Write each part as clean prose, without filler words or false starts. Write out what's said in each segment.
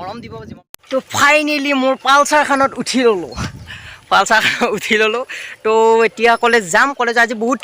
গৰম দিব যিমান তো ফাইনেলি মোৰ পালচাৰখনত উঠি ল'লোঁ তো এতিয়া কলেজ যাম কলেজ আজি বহুত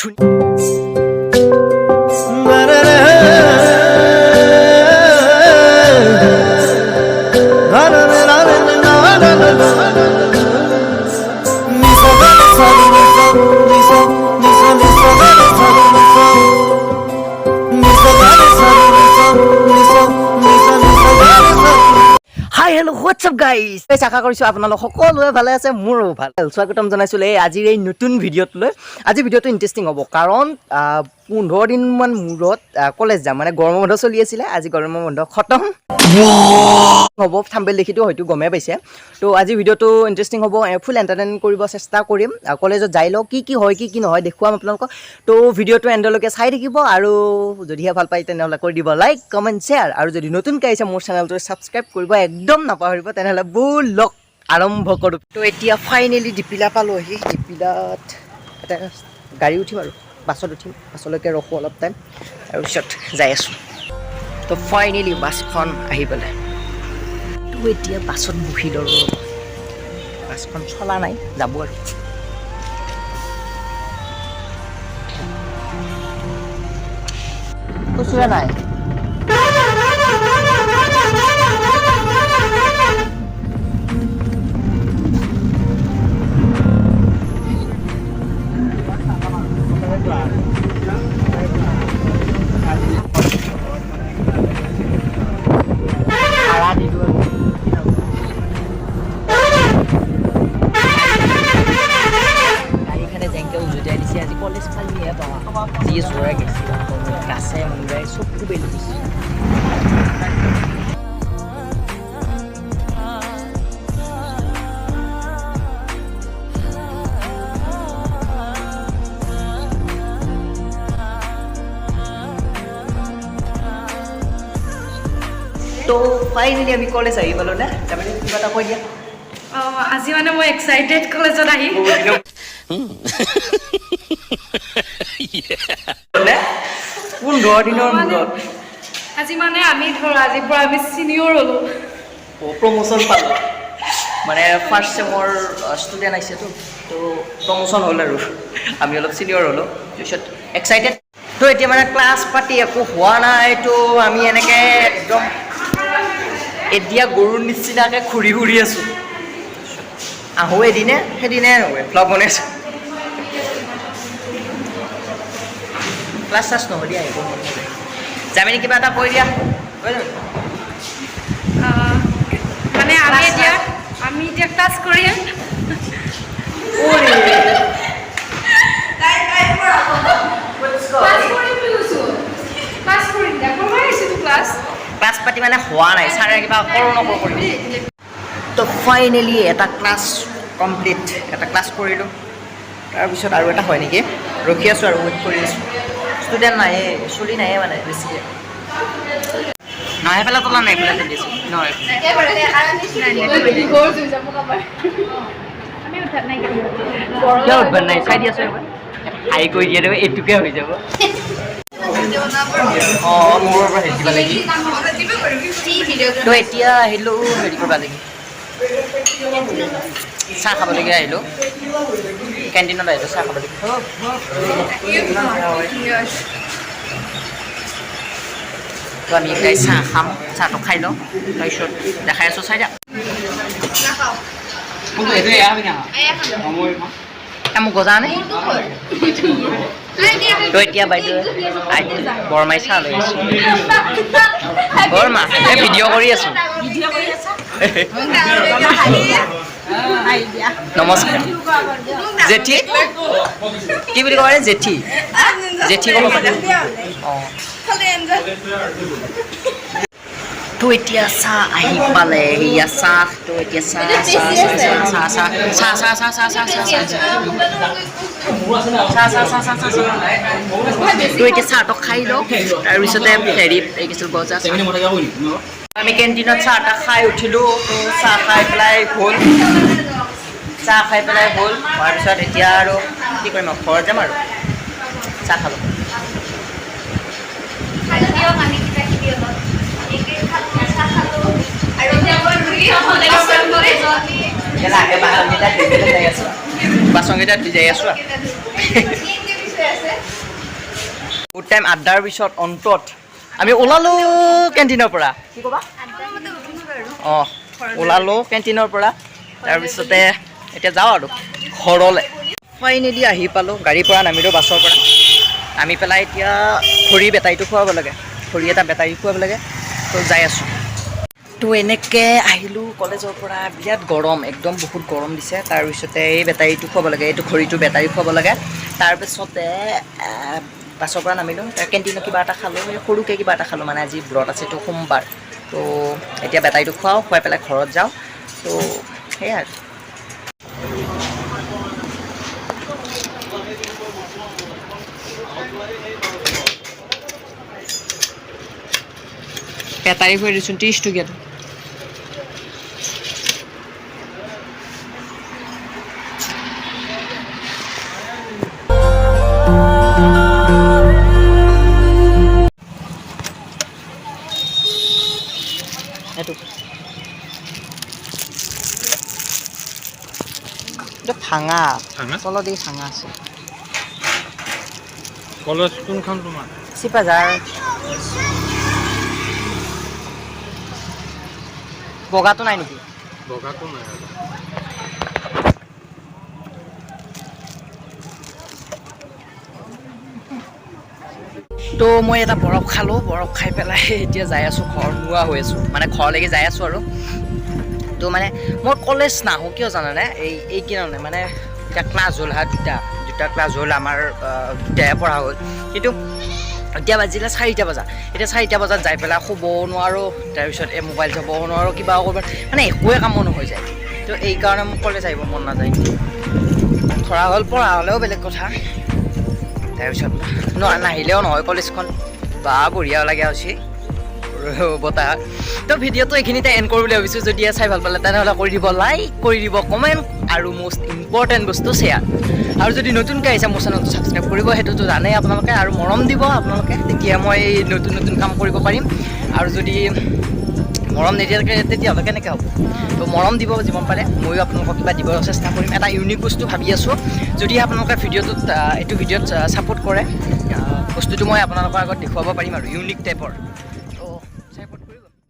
হাই হেল্ল' হোৱাটছআপ গাইজ আশা কৰিছোঁ আপোনালোক সকলোৱে ভালে আছে মোৰো ভাল স্বাগতম জনাইছোঁ আজিৰ এই নতুন ভিডিঅ'ত লৈ আজি ভিডিঅ'টো ইণ্টাৰেষ্টিং হ'ব কাৰণ 15 দিনমান মূৰত কলেজ যাম মানে গৰমৰ বন্ধ চলি আছিলে আজি গৰমৰ বন্ধ খতম হ'ব থাম্বনেইল দেখিতো হয়তো গমেই পাইছে তো আজি ভিডিঅ'টো ইণ্টাৰেষ্টিং হ'ব ফুল এণ্টাৰটেইন কৰিব চেষ্টা কৰিম কলেজত যাই লওঁ কি হয় কি নহয় দেখুৱাম আপোনালোকক তো ভিডিঅ'টো এণ্ডলৈকে চাই থাকিব আৰু যদিহে ভাল পায় তেনেহ'লে কৰি দিব লাইক কমেণ্ট শ্বেয়াৰ আৰু যদি নতুনকৈ আহিছে মোৰ চেনেলটো ছাবস্ক্ৰাইব কৰিব একদম নাপাহৰিব তেনেহ'লে ব'লক আৰম্ভ কৰোঁ তো এতিয়া ফাইনেলি ডিপিলা পালোঁহি ডিপিলাত এটা গাড়ী উঠিম আৰু বাছত উঠিম বাছলৈকে ৰখোঁ অলপ টাইম আৰু পিছত যাই আছোঁ তো ফাইনেলি বাছখন আহি পেলাই তো এতিয়া বাছত বহি ল'লোঁ বাছখন চলা নাই যাব আৰু খুচুৰা নাই আজি কলেজ খালিহে পাওঁ যি জোৰে গৈছে গাছে মুৰাই চকু বেলি দিছে তো ফাইনেলি আমি কলেজ আহি পালোঁ নে তাৰমানে কিবা এটা কৈ দিয়া আজি মানে মই এক্সাইটেড কলেজত আহি 15 দিনৰ মূৰত আজি মানে আমি ধৰ আজিৰ পৰা আমি চিনিয়ৰ হ'লোঁ প্ৰমোশ্যন পালোঁ মানে ফাৰ্ষ্ট ছেমৰ ষ্টুডেণ্ট আহিছেতো তো প্ৰমোশ্যন হ'ল আৰু আমি অলপ চিনিয়ৰ হ'লোঁ তাৰপিছত এক্সাইটেড তো এতিয়া মানে ক্লাছ পাতি একো হোৱা নাই তো আমি এনেকৈ একদম এতিয়া গৰুৰ নিচিনাকৈ ঘূৰি আছোঁ আহোঁ এদিনে সেইদিনে নহয় ভ্লগ বনাইছোঁ ক্লাছ চাছ নহ'লে আহিব মন নাযায় যামিনী কিবা এটা কৈ দিয়া মানে আমি এতিয়া ক্লাছ কৰিম ক্লাছ পাতি মানে হোৱা নাই ছাৰে কিবা কৰোঁ নকৰোঁ কৰিম তো ফাইনেলি এটা ক্লাছ কমপ্লিট এটা ক্লাছ কৰিলোঁ তাৰপিছত আৰু এটা হয় নেকি ৰখি আছোঁ আৰু ৱেইট কৰি আছোঁ ষ্টুডেণ্ট নাহে চলি নাহে মানে বেছিকৈ নহয় পেলাই তোলা নাই পেলাই চলি আছোঁ নহয় কিয় উঠবাৰ নাই চাই দি আছোঁ এবাৰ হাই কৰি দিয়ে দেব এইটোকে হৈ যাব অঁ মূৰৰ পৰা হেৰি দিব লাগি তো এতিয়া আহিলোঁ হেৰি কৰিব লাগি চাহ খাবলৈকে আহিলোঁ কেণ্টিনত আহিলোঁ চাহ খাবলৈকে তো আমি এতিয়া চাহ খাম চাহটো খাই লওঁ তাৰপিছত দেখাই আছোঁ চাই দিয়া মোক গজা নে তো এতিয়া বাইদেউ বৰমাই চাহ লৈ আছোঁ বৰমা এই ভিডিঅ' কৰি আছোঁ নমস্কাৰ জেঠী কি বুলি ক'ব জেঠী জেঠী ক'ব পাৰে অঁ তো এতিয়া চাহ আহি পালে সেয়া চাহ তো এতিয়া চাহ তো এতিয়া চাহটো খাই লওঁ তাৰপিছতে হেৰি এই কিছু গজা আমি কেণ্টিনত চাহ এটা খাই উঠিলোঁ তো চাহ খাই পেলাই হ'ল হোৱাৰ পিছত এতিয়া আৰু কি কৰিম ঘৰত যাম আৰু চাহ খালোঁ বাচনকেইটা ভিজাই আছো বহুত টাইম আড্ডাৰ পিছত অন্তত আমি ওলালো কেণ্টিনৰ পৰা কি ক'বা অঁ ওলালো কেণ্টিনৰ পৰা তাৰপিছতে এতিয়া যাওঁ আৰু ঘৰলৈ ফাইনেলি আহি পালোঁ গাড়ীৰ পৰা নামিলোঁ বাছৰ পৰা নামি পেলাই এতিয়া খৰি বেটাৰীটো খুৱাব লাগে খৰি এটা বেটাৰী খুৱাব লাগে তো যাই আছোঁ তো এনেকৈ আহিলোঁ কলেজৰ পৰা বিৰাট গৰম একদম বহুত গৰম দিছে তাৰপিছতে এই বেটাৰীটো খুৱাব লাগে এইটো খৰিটো বেটাৰী খুৱাব লাগে তাৰপিছতে বাছৰ পৰা নামিলোঁ কেণ্টিনত কিবা এটা খালোঁ সৰুকৈ কিবা এটা খালোঁ মানে আজি ব্ৰত আছে এইটো সোমবাৰ তো এতিয়া বেটাৰীটো খুৱাওঁ খুৱাই পেলাই ঘৰত যাওঁ তো সেয়াই আৰু বেটাৰী খুৱাই দিছোঁ 30 টকীয়াটো ভাঙা তলত এই ভাঙা আছে কলেজ কোনখন তোমাৰ চিপাঝাৰ বগাটো নাই নেকি বগাটো নাই তো মই এটা বৰফ খালোঁ বৰফ খাই পেলাই এতিয়া যাই আছোঁ ঘৰ নোৱা হৈ আছোঁ মানে ঘৰলৈকে যাই আছোঁ আৰু তো মানে মই কলেজ নাহোঁ কিয় জানানে এই কাৰণে মানে এতিয়া ক্লাছ হ'ল দুটা ক্লাছ হ'ল আমাৰ দুটাহে পঢ়া হ'ল কিন্তু এতিয়া বাজিলে 4টা বজা এতিয়া 4টা বজাত যাই পেলাই শুব নোৱাৰোঁ তাৰপিছত এই মোবাইল চাব নোৱাৰোঁ কিবা কৰিব মানে একোৱে কামো নহয় যায় তো এই কাৰণে মোক কলেজ আহিব মন নাযায় ধৰা হ'ল পঢ়া হ'লেও বেলেগ কথা তাৰপিছত নাহিলেও নহয় কলেজখন বা বঢ়িয়া লাগে হৈছে বতাহ তো ভিডিঅ'টো এইখিনিতে এণ্ড কৰোঁ বুলি ভাবিছোঁ যদি চাই ভাল পালে তেনেহ'লে কৰি দিব লাইক কৰি দিব কমেণ্ট আৰু মষ্ট ইম্পৰ্টেণ্ট বস্তু শ্বেয়াৰ আৰু যদি নতুনকৈ আহিছে মোৰ চেনেলটো ছাবস্ক্ৰাইব কৰিব সেইটোতো জানেই আপোনালোকে আৰু মৰম দিব আপোনালোকে তেতিয়া মই নতুন কাম কৰিব পাৰিম আৰু যদি মৰম নিদিয়াকৈ তেতিয়াহ'লে কেনেকৈ হ'ব তো মৰম দিব যিমান পাৰে ময়ো আপোনালোকক কিবা দিব চেষ্টা কৰিম এটা ইউনিক বস্তু ভাবি আছোঁ যদি আপোনালোকে এইটো ভিডিঅ'ত ছাপোৰ্ট কৰে বস্তুটো মই আপোনালোকৰ আগত দেখুৱাব পাৰিম আৰু ইউনিক টাইপৰ